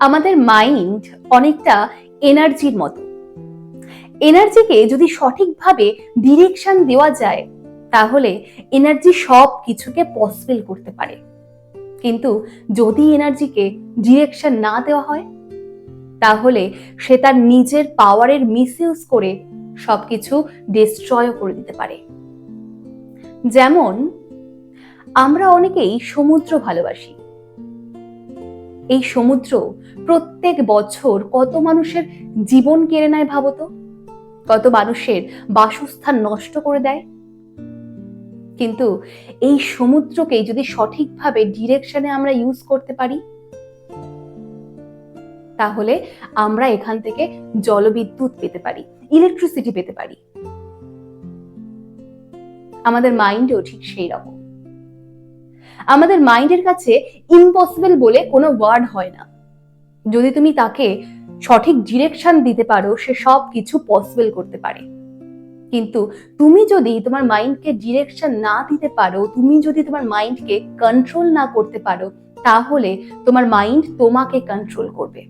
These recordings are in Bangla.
আমাদের মাইন্ড অনেকটা এনার্জির মতো। এনার্জিকে যদি সঠিকভাবে ডিরেকশন দেওয়া যায় তাহলে এনার্জি সব কিছুকে পসিবল করতে পারে। কিন্তু যদি এনার্জিকে ডিরেকশন না দেওয়া হয় তাহলে সে তার নিজের পাওয়ারের মিসইউজ করে সবকিছু ডিস্ট্রয় করে দিতে পারে। যেমন আমরা অনেকেই সমুদ্র ভালোবাসি। এই সমুদ্র প্রত্যেক বছর কত মানুষের জীবন কেড়ে নেয় ভাবতো, কত মানুষের বাসস্থান নষ্ট করে দেয়। কিন্তু এই সমুদ্রকে যদি সঠিকভাবে ডিরেকশনে আমরা ইউজ করতে পারি তাহলে আমরা এখান থেকে জলবিদ্যুৎ পেতে পারি, ইলেকট্রিসিটি পেতে পারি। আমাদের মাইন্ডও ঠিক সেই রকম। আমাদের মাইন্ডের কাছে ইম্পসিবল বলে কোনো ওয়ার্ড হয় না। যদি তুমি তাকে সঠিক ডিরেকশন দিতে পারো সে সব কিছু পসিবল করতে পারে। কিন্তু তুমি যদি তোমার মাইন্ডকে ডিরেকশন না দিতে পারো, তুমি যদি তোমার মাইন্ডকে কন্ট্রোল না করতে পারো তাহলে তোমার মাইন্ড তোমাকে কন্ট্রোল করবে।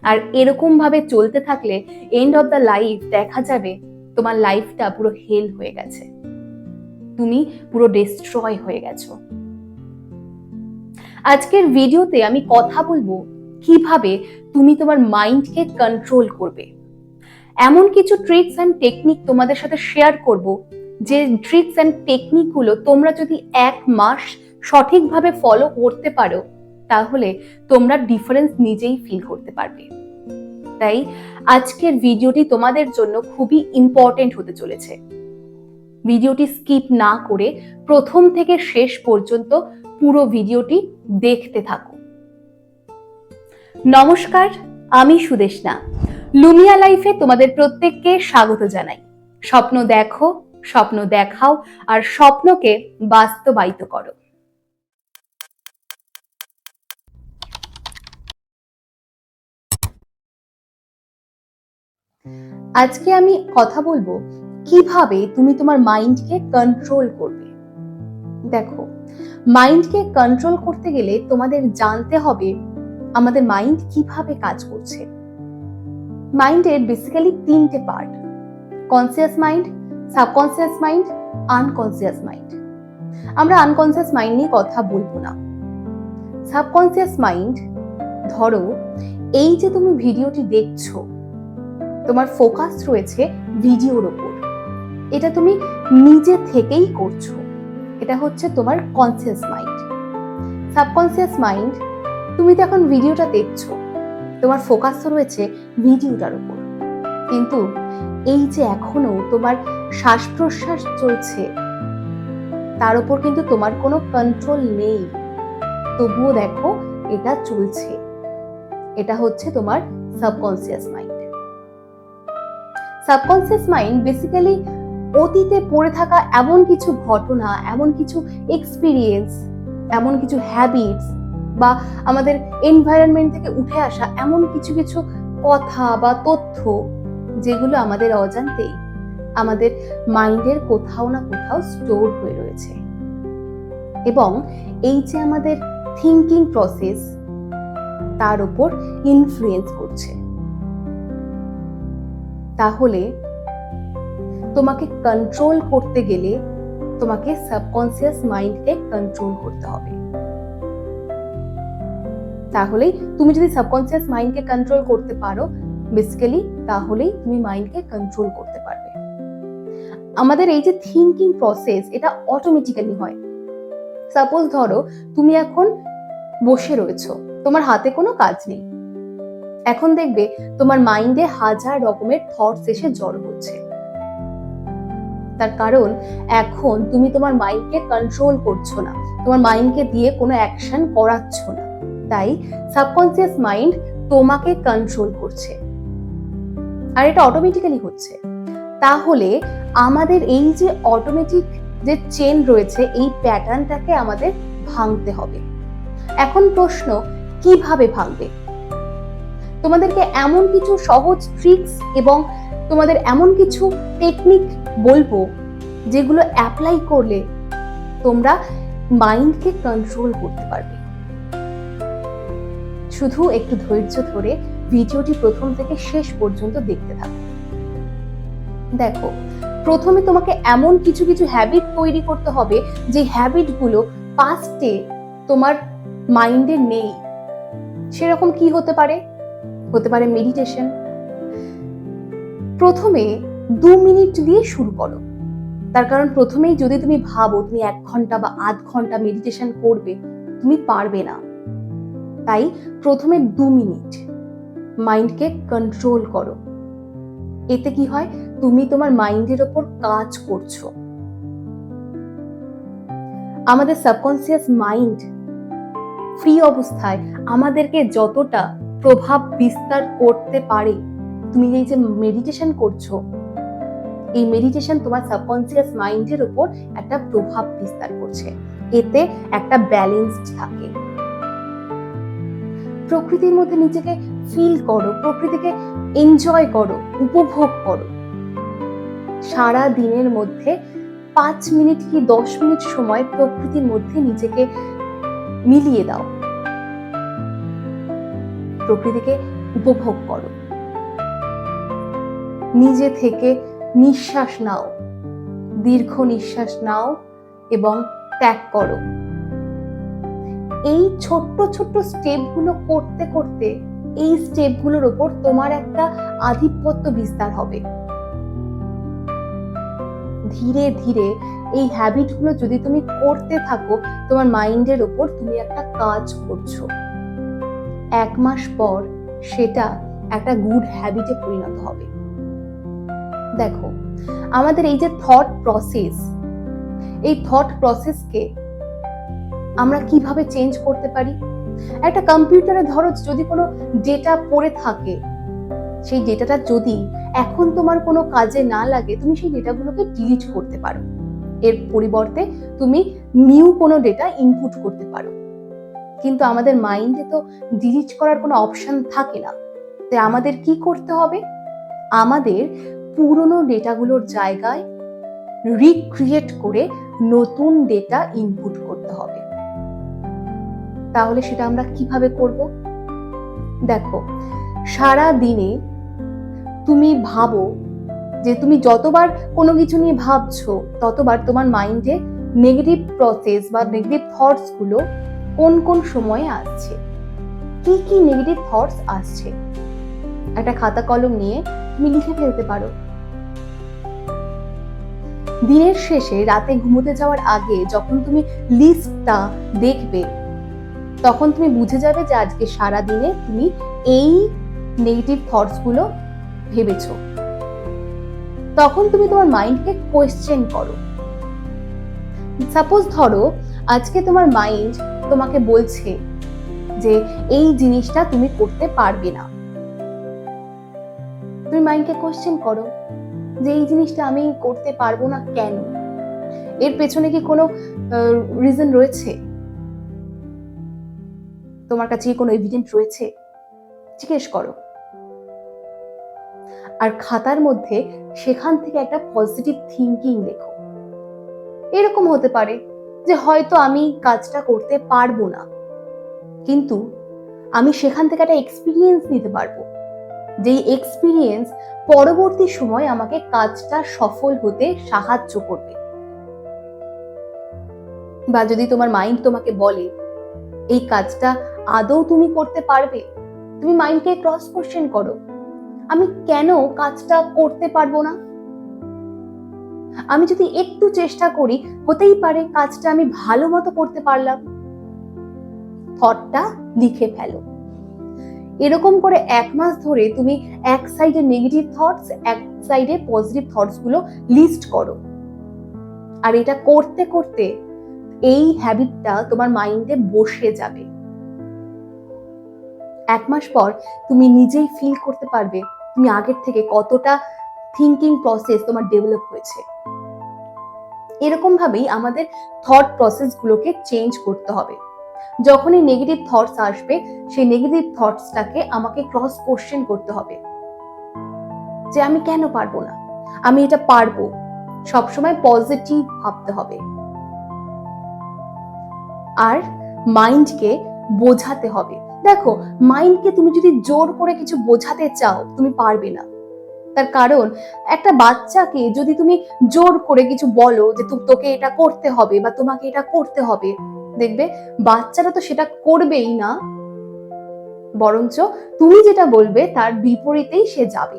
আর এরকম ভাবে চলতে থাকলে এন্ড অফ দ্য লাইফ দেখা যাবে তোমার লাইফটা পুরো হেল হয়ে গেছে, তুমি পুরো ডিস্ট্রয় হয়ে গেছো। আজকের ভিডিওতে আমি কথা বলবো কিভাবে তুমি তোমার মাইন্ডকে কন্ট্রোল করবে। এমন কিছু ট্রিক্স এন্ড টেকনিক তোমাদের সাথে শেয়ার করব যে ট্রিক্স এন্ড টেকনিক গুলো তোমরা যদি 1 মাস সঠিকভাবে ফলো করতে পারো তাহলে তোমরা ডিফারেন্স নিজেই ফিল করতে পারবে। তাই আজকের ভিডিওটি তোমাদের জন্য খুবই ইম্পর্টেন্ট হতে চলেছে। ভিডিওটি স্কিপ না করে প্রথম থেকে শেষ পর্যন্ত পুরো ভিডিওটি দেখতে থাকো। নমস্কার, আমি সুদেশনা। লুমিয়া লাইফে তোমাদের প্রত্যেককে স্বাগত জানাই। স্বপ্ন দেখো, স্বপ্ন দেখাও আর স্বপ্নকে বাস্তবায়িত করো। আজকে আমি কথা বলবো কিভাবে তুমি তোমার মাইন্ডকে কন্ট্রোল করবে। দেখো, মাইন্ডকে কন্ট্রোল করতে গেলে তোমাদের জানতে হবে আমাদের মাইন্ড কিভাবে কাজ করছে। মাইন্ডের বেসিক্যালি 3টে part: conscious mind, subconscious mind, unconscious mind. আমরা আনকনসিয়াস মাইন্ড নিয়ে কথা বলবো না। সাবকনসিয়াস মাইন্ড, ধরো এই যে তুমি ভিডিওটি দেখছো, তোমার ফোকাস রয়েছে ভিডিওর উপর, এটা তুমি নিজে থেকেই করছো, এটা হচ্ছে তোমার কনসিয়াস মাইন্ড। সাবকনসিয়াস মাইন্ড, তুমি তো এখন ভিডিওটা দেখছো, তোমার ফোকাস রয়েছে ভিডিওটার উপর, কিন্তু এই যে এখনো তোমার শ্বাস প্রশ্বাস চলছে তার উপর কিন্তু তোমার কোনো কন্ট্রোল নেই, তবুও দেখো এটা চলছে। এটা হচ্ছে তোমার subconscious mind. Subconscious mind basically অতীতে পড়ে থাকা এমন কিছু ঘটনা, এমন কিছু এক্সপিরিয়েন্স, এমন কিছু হ্যাবিটস বা আমাদের এনভায়রনমেন্ট থেকে উঠে আসা এমন কিছু কিছু কথা বা তথ্য যেগুলো আমাদের অজান্তেই আমাদের মাইন্ডের কোথাও না কোথাও স্টোর হয়ে রয়েছে এবং এই যে আমাদের থিঙ্কিং প্রসেস তার উপর ইনফ্লুয়েন্স করছে। তাহলে তোমাকে কন্ট্রোল করতে গেলে তোমাকে সাবকনসিয়াস মাইন্ডকে কন্ট্রোল করতে হবে। তাহলেই তুমি যদি সাবকনসিয়াস মাইন্ডকে কন্ট্রোল করতে পারো বেসিক্যালি, তাহলেই তুমি মাইন্ডকে কন্ট্রোল করতে পারবে। আমাদের এই যে থিঙ্কিং প্রসেস এটা অটোমেটিক্যালি হয়। সাপোজ ধরো তুমি এখন বসে রয়েছো, তোমার হাতে কোনো কাজ নেই, এখন দেখবে তোমার মাইন্ডে হাজার রকমের থটস এসে জড়ো হচ্ছে। তার কারণ এখন তুমি তোমার মাইন্ডকে কন্ট্রোল করছো না, তোমার মাইন্ডকে দিয়ে কোনো অ্যাকশন করাচ্ছ না, তাই সাবকনসিয়াস মাইন্ড তোমাকে কন্ট্রোল করছে আর এটা অটোমেটিক্যালি হচ্ছে। তাহলে আমাদের এই যে অটোমেটিক যে চেন রয়েছে এই প্যাটার্নটাকে আমাদের ভাঙতে হবে। এখন প্রশ্ন, কিভাবে ভাঙবে? তোমাদেরকে এমন কিছু সহজ ট্রিক্স এবং তোমাদের এমন কিছু টেকনিক বলবো যেগুলো অ্যাপ্লাই করলে তোমরা মাইন্ডকে কন্ট্রোল করতে পারবে। শুধু একটু ধৈর্য ধরে ভিডিওটি প্রথম থেকে শেষ পর্যন্ত দেখতে থাকো। দেখো, প্রথমে তোমাকে এমন কিছু কিছু হ্যাবিট তৈরি করতে হবে যে হ্যাবিটগুলো পাস্টে তোমার মাইন্ডে নেই। সেরকম কি হতে পারে? হতে পারে মেডিটেশন। প্রথমে 2 মিনিট দিয়ে শুরু করো। তার কারণ প্রথমেই যদি তুমি ভাবো তুমি 1 ঘন্টা বা আধ ঘন্টা মেডিটেশন করবে, তুমি পারবে না। তাই প্রথমে 2 মিনিট মাইন্ডকে কন্ট্রোল করো। এতে কি হয়? তুমি তোমার মাইন্ডের ওপর কাজ করছো। আমাদের সাবকনসিয়াস মাইন্ড ফ্রি অবস্থায় আমাদেরকে যতটা প্রভাব বিস্তার করতে পারে, তুমি এই যে মেডিটেশন করছো, এই মেডিটেশন তোমার সাবকনসিয়াস মাইন্ডের উপর একটা প্রভাব বিস্তার করছে। এতে একটা ব্যালেন্স থাকে। প্রকৃতির মধ্যে নিজেকে ফিল করো, প্রকৃতিকে এনজয় করো, উপভোগ করো। সারা দিনের মধ্যে 5 মিনিট কি 10 মিনিট সময় প্রকৃতির মধ্যে নিজেকে মিলিয়ে দাও। প্রকৃতিকে উপভোগ করো। নিজে থেকে নিঃশ্বাস নাও, দীর্ঘ নিঃশ্বাস নাও এবং ত্যাগ করো। এই ছোট্ট ছোট্ট স্টেপগুলো করতে করতে এই স্টেপগুলোর উপর তোমার একটা আধিপত্য বিস্তার হবে। ধীরে ধীরে এই হ্যাবিটগুলো যদি তুমি করতে থাকো, তোমার মাইন্ডের উপর তুমি একটা কাজ করছো। 1 মাস পর সেটা একটা গুড হ্যাবিটে পরিণত হবে। দেখো, আমাদের এই যে থট প্রসেস, এই থট প্রসেসকে আমরা কিভাবে চেঞ্জ করতে পারি? একটা কম্পিউটারে ধরো যদি কোনো ডেটা পড়ে থাকে, সেই ডেটাটা যদি এখন তোমার কোনো কাজে না লাগে, তুমি সেই ডেটাগুলোকে ডিলিট করতে পারো। এর পরিবর্তে তুমি নিউ কোনো ডেটা ইনপুট করতে পারো। কিন্তু আমাদের মাইন্ডে তো ডিলিট করার কোনো অপশন থাকে না। তাই আমাদের কি করতে হবে? আমাদের পুরনো ডেটাগুলোর জায়গায় রিক্রিয়েট করে নতুন ডেটা ইনপুট করতে হবে। তাহলে সেটা আমরা কিভাবে করব? দেখো, সারা দিনে তুমি ভাবো যে তুমি যতবার কোনো কিছু নিয়ে ভাবছো, ততবার তোমার মাইন্ডে নেগেটিভ প্রসেস বা নেগেটিভ থটস গুলো কোন কোন সময়ে আসছে, কি কি নেগেটিভ থটস আসছে। একটা খাতা কলম নিয়ে তুমি লিখে ফেলতে পারো। দিনের শেষে রাতে ঘুমোতে যাওয়ার আগে যখন তুমি লিস্টটা দেখবে, তখন তুমি বুঝে যাবে যে আজকে সারা দিনে তুমি এই নেগেটিভ থটস গুলো ভেবেছো। তখন তুমি তোমার মাইন্ডকে কোয়েশ্চেন করো। সাপোজ ধরো আজকে তোমার মাইন্ড তোমাকে বলছে যে এই জিনিসটা তুমি করতে পারবে না। তুমি মাইন্ডকে কোয়েশ্চেন করো যে এই জিনিসটা আমি করতে পারবো না কেন? এর পেছনে কি কোনো রিজন রয়েছে? তোমার কাছে কি কোনো এভিডেন্স রয়েছে? জিজ্ঞেস করো। আর খাতার মধ্যে সেখান থেকে একটা পজিটিভ থিঙ্কিং লেখো। এরকম হতে পারে যে হয়তো আমি কাজটা করতে পারবো না, কিন্তু আমি সেখান থেকে একটা এক্সপিরিয়েন্স নিতে পারবো, যেই এক্সপিরিয়েন্স পরবর্তী সময় আমাকে কাজটা সফল হতে সাহায্য করবে। বা যদি তোমার মাইন্ড তোমাকে বলে এই কাজটা আদৌ তুমি করতে পারবে, তুমি মাইন্ডকে ক্রস কোশ্চেন করো, আমি কেন কাজটা করতে পারবো না? আমি যদি একটু চেষ্টা করি, হতেই পারে কাজটা আমি ভালো মতো করতে পারলাম। থটটা লিখে ফেলো। এরকম করে 1 মাস ধরে তুমি এক সাইডে নেগেটিভ থটস, এক সাইডে পজিটিভ থটস গুলো লিস্ট করো। আর এটা করতে করতে এই হ্যাবিটটা তোমার মাইন্ডে বসে যাবে। 1 মাস পর তুমি নিজেই ফিল করতে পারবে তুমি আগের থেকে কতটা থিঙ্কিং প্রসেস তোমার ডেভেলপ হয়েছে। এরকম ভাবেই আমাদের থট প্রসেস গুলোকে চেঞ্জ করতে হবে। যখনই নেগেটিভ থটস আসবে, সেই নেগেটিভ থটসটাকে আমাকে ক্রস কোশ্চেন করতে হবে যে আমি কেন পারবো না, আমি এটা পারবো। সবসময় পজিটিভ ভাবতে হবে। আর মাইন্ডকে বোঝাতে হবে দেখো, মাইন্ডকে তুমি যদি জোর করে কিছু বোঝাতে চাও, তুমি পারবে না। তার কারণ একটা বাচ্চাকে যদি তুমি জোর করে কিছু বলো যে তোকে এটা করতে হবে বা তোমাকে এটা করতে হবে, দেখবে বাচ্চারা তো সেটা করবেই না, বরঞ্চ তুমি যেটা বলবে তার বিপরীতেই সে যাবে।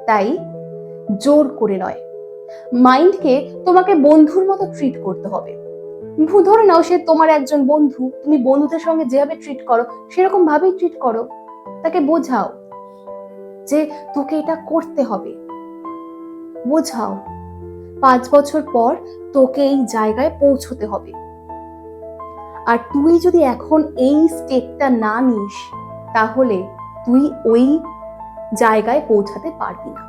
তাই জোর করে নয়, মাইন্ডকে তোমাকে বন্ধুর মতো ট্রিট করতে হবে। ধরে নাও সে তোমার একজন বন্ধু, তুমি বন্ধুদের সঙ্গে যেভাবে ট্রিট করো সেরকম ভাবেই ট্রিট করো। তাকে বোঝাও যে তোকে এটা করতে হবে, বোঝাও 5 বছর পর তোকে এই জায়গায় পৌঁছতে হবে। আর তুই যদি এখন এই স্টেপটা না নিস, তাহলে তুই ওই জায়গায় পৌঁছাতে পারবি না।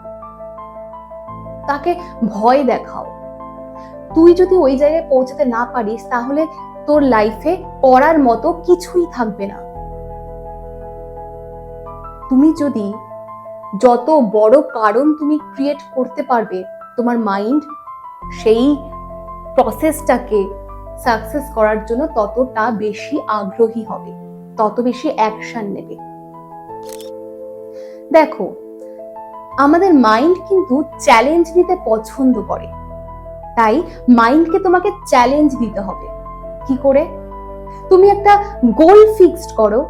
তাকে ভয় দেখাও। তুই যদি ওই জায়গায় পৌঁছাতে না পারিস, তাহলে তোর লাইফে করার মতো কিছুই থাকবে না। তুমি যদি যত বড় কারণ তুমি ক্রিয়েট করতে পারবে, তোমার মাইন্ড সেই প্রসেসটাকে সাকসেস করার জন্য ততটা বেশি আগ্রহী হবে, তত বেশি অ্যাকশন নেবে। দেখো, আমাদের মাইন্ড কিন্তু চ্যালেঞ্জ নিতে পছন্দ করে। তাই মাইন্ডকে তোমাকে চ্যালেঞ্জ দিতে হবে। কি করে? তুমি একটা গোল ফিক্সড করো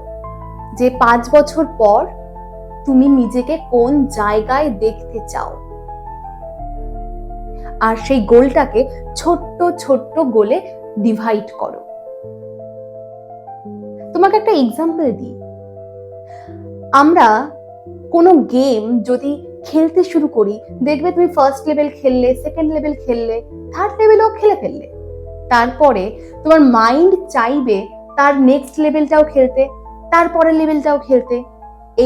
যে 5 বছর পর তুমি নিজেকে কোন জায়গায় দেখতে চাও, আর সেই গোলটাকে ছোট্ট ছোট্ট গোলে ডিভাইড করো। তোমাকে একটা এক্সাম্পল দিই। আমরা কোনো গেম যদি খেলতে শুরু করি, দেখবে তুমি ফার্স্ট লেভেল খেললে, সেকেন্ড লেভেল খেললে, থার্ড লেভেলও খেলে ফেললে, তারপরে তোমার মাইন্ড চাইবে তার নেক্সট লেভেলটাও খেলতে, তারপরের লেভেলটাও খেলতে।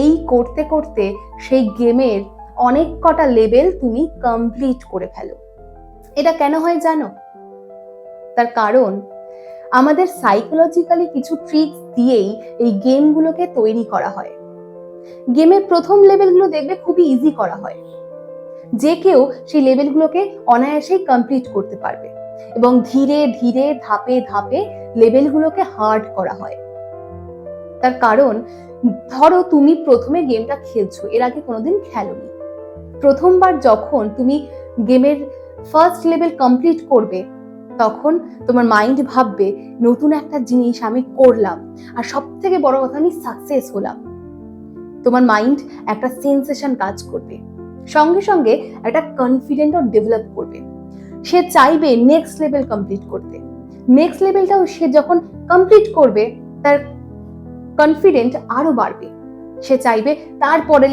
এই করতে করতে সেই গেমের অনেক কটা লেভেল তুমি কমপ্লিট করে ফেলো। এটা কেন হয় জানো? তার কারণ আমাদের সাইকোলজিক্যালি কিছু ট্রিক্স দিয়েই এই গেমগুলোকে তৈরি করা হয়। গেমের প্রথম লেভেলগুলো দেখবে খুবই ইজি করা হয়, যে কেউ সেই লেভেলগুলোকে অনায়াসেই কমপ্লিট করতে পারবে, এবং ধীরে ধীরে ধাপে ধাপে লেভেলগুলোকে হার্ড করা হয়। তার কারণ ধরো তুমি প্রথমে গেমটা খেলছো, এর আগে কোনোদিন খেলোনি। প্রথমবার যখন তুমি গেমের ফার্স্ট লেভেল কমপ্লিট করবে, তখন তোমার মাইন্ড ভাববে নতুন একটা জিনিস আমি করলাম, আর সব থেকে বড় কথা আমি সাকসেস হলাম। তোমার মাইন্ড একটা সেন্সেশন কাজ করবে, সঙ্গে সঙ্গে একটা কনফিডেন্টও ডেভেলপ করবে। সে চাইবে নেক্সট লেভেল কমপ্লিট করতে। নেক্সট লেভেলটাও সে যখন কমপ্লিট করবে, তার কনফিডেন্ট আরো বাড়বে। সে চাইবে তারপরের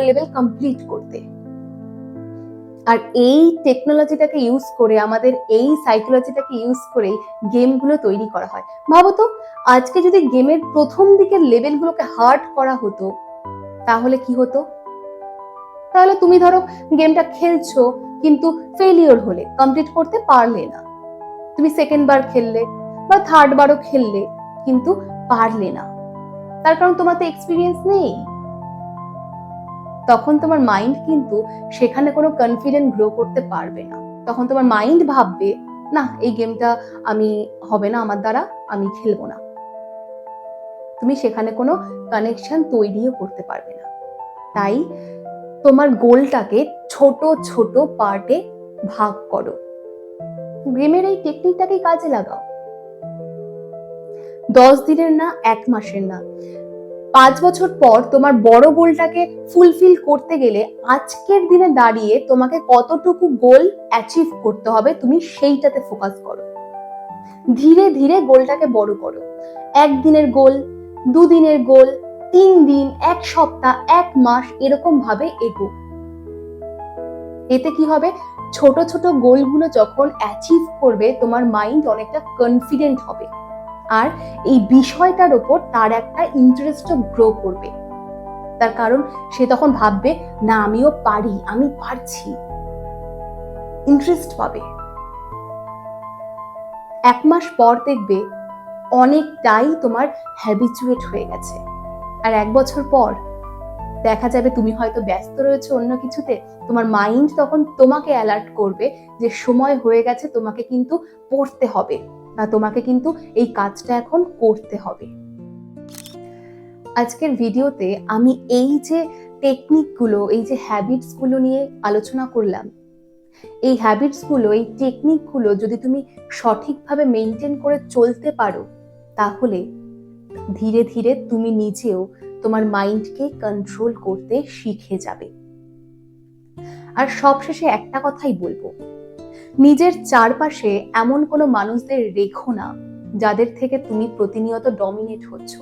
লেভেল কমপ্লিট করতে। আর এই টেকনোলজিটাকে ইউজ করে, আমাদের এই সাইকোলজিটাকে ইউজ করেই গেমগুলো তৈরি করা হয়। ভাবো তো, আজকে যদি গেমের প্রথম দিকের লেভেলগুলোকে হার্ড করা হতো, তাহলে কি হতো? তাহলে তুমি ধরো গেমটা খেলছো, কিন্তু ফেলিওর হলে, কমপ্লিট করতে পারলে না। তুমি সেকেন্ড বার খেললে বা থার্ড বারও খেললে, কিন্তু পারলে না। তার কারণ তোমার তো এক্সপিরিয়েন্স নেই। তখন তোমার মাইন্ড কিন্তু সেখানে কোনো কনফিডেন্ট গ্রো করতে পারবে না। তখন তোমার মাইন্ড ভাববে, না, এই গেমটা আমি হবে না আমার দ্বারা, আমি খেলবো না। তুমি সেখানে কোনো কানেকশন তৈরিও করতে পারবে না। তাই তোমার গোলটাকে ছোট ছোট পার্টে ভাগ করো। গেমের এই টেকনিকটাকে কাজে লাগাও। 10 দিনের না, 1 মাসের না, 5 বছর পর তোমার বড় গোলটাকে ফুলফিল করতে গেলে আজকের দিনে দাঁড়িয়ে তোমাকে কতটুকু গোল অ্যাচিভ করতে হবে, তুমি সেইটাতে ফোকাস করো। ধীরে ধীরে গোলটাকে বড় করো। 1 দিনের গোল, 2 দিনের গোল, 3 দিন, 1 সপ্তাহ, 1 মাস, এরকম ভাবে এগো। এতে কি হবে? ছোট ছোট গোলগুলো যখন অ্যাচিভ করবে, তোমার মাইন্ড অনেকটা কনফিডেন্ট হবে, আর এই বিষয়টার উপর তার একটা ইন্টারেস্ট গ্রো করবে। তার কারণ সে তখন ভাববে, না, আমিও পারি, আমি পারছি, ইন্টারেস্ট পাবে। 1 মাস পর দেখবে অনেকটাই তোমার হ্যাবিচুয়েট হয়ে গেছে। আর 1 বছর পর দেখা যাবে তুমি হয়তো ব্যস্ত রয়েছে অন্য কিছুতে, তোমার মাইন্ড তখন তোমাকে অ্যালার্ট করবে যে সময় হয়ে গেছে, তোমাকে কিন্তু পড়তে হবে, বা তোমাকে কিন্তু এই কাজটা এখন করতে হবে। আজকের ভিডিওতে আমি এই যে টেকনিকগুলো, এই যে হ্যাবিটসগুলো নিয়ে আলোচনা করলাম, এই হ্যাবিটসগুলো, এই টেকনিকগুলো যদি তুমি সঠিকভাবে মেনটেন করে চলতে পারো, তাহলে ধীরে ধীরে তুমি নিজেও তোমার মাইন্ডকে কন্ট্রোল করতে শিখে যাবে। আর সবশেষে একটা কথাই বলবো, নিজের চারপাশে এমন কোনো মানুষদের রেখো না যাদের থেকে তুমি প্রতিনিয়ত ডমিনেট হচ্ছ।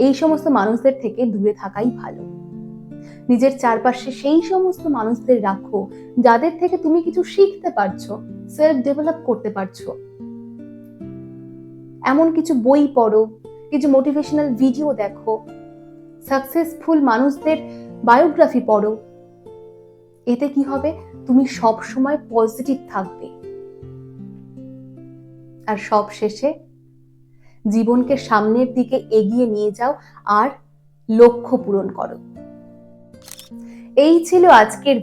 এই সমস্ত মানুষদের থেকে দূরে থাকাই ভালো। নিজের চারপাশে সেই সমস্ত মানুষদের রাখো যাদের থেকে তুমি কিছু শিখতে পারছো, সেলফ ডেভেলপ করতে পারছো। এমন কিছু বই পড়ো, কিছু মোটিভেশনাল ভিডিও দেখো, সাকসেসফুল মানুষদের বায়োগ্রাফি পড়ো। এতে কি হবে, তুমি সব সময় পজিটিভ থাকবে। আর সব শেষে জীবনকে সামনের দিকে এগিয়ে নিয়ে যাও আর লক্ষ্য পূরণ করো। এই ছিল আজকের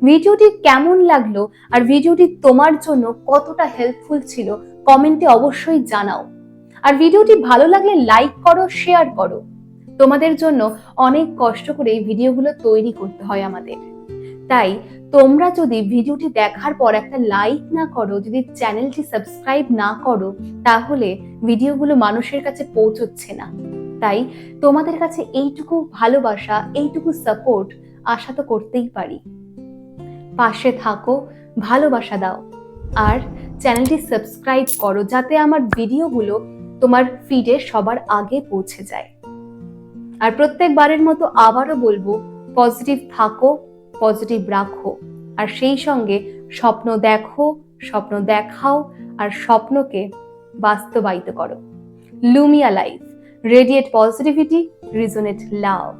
ভিডিওটি কেমন লাগলো আর ভিডিওটি তোমার জন্য কতটা হেল্পফুল ছিল কমেন্টে অবশ্যই জানাও। আর ভিডিওটি ভালো লাগলে লাইক করো, শেয়ার করো। তোমাদের জন্য অনেক কষ্ট করে এই ভিডিওগুলো তৈরি করতে হয় আমাদের। তাই তোমরা যদি ভিডিওটি দেখার পর একটা লাইক না করো, যদি চ্যানেলটি সাবস্ক্রাইব না করো, তাহলে ভিডিওগুলো মানুষের কাছে পৌঁছচ্ছে না। তাই তোমাদের কাছে এইটুকু ভালোবাসা, এইটুকু সাপোর্ট আশা তো করতেই পারি। পাশে থাকো, ভালোবাসা দাও আর চ্যানেলটি সাবস্ক্রাইব করো, যাতে আমার ভিডিওগুলো তোমার ফিডে সবার আগে পৌঁছে যায়। আর প্রত্যেকবারের মতো আবারও বলবো, পজিটিভ থাকো, পজিটিভ রাখো, আর সেই সঙ্গে স্বপ্ন দেখো, স্বপ্ন দেখাও আর স্বপ্নকে বাস্তবায়িত করো। লুমিয়া লাইফ, রেডিয়েট পজিটিভিটি, রিজোনেট লাভ।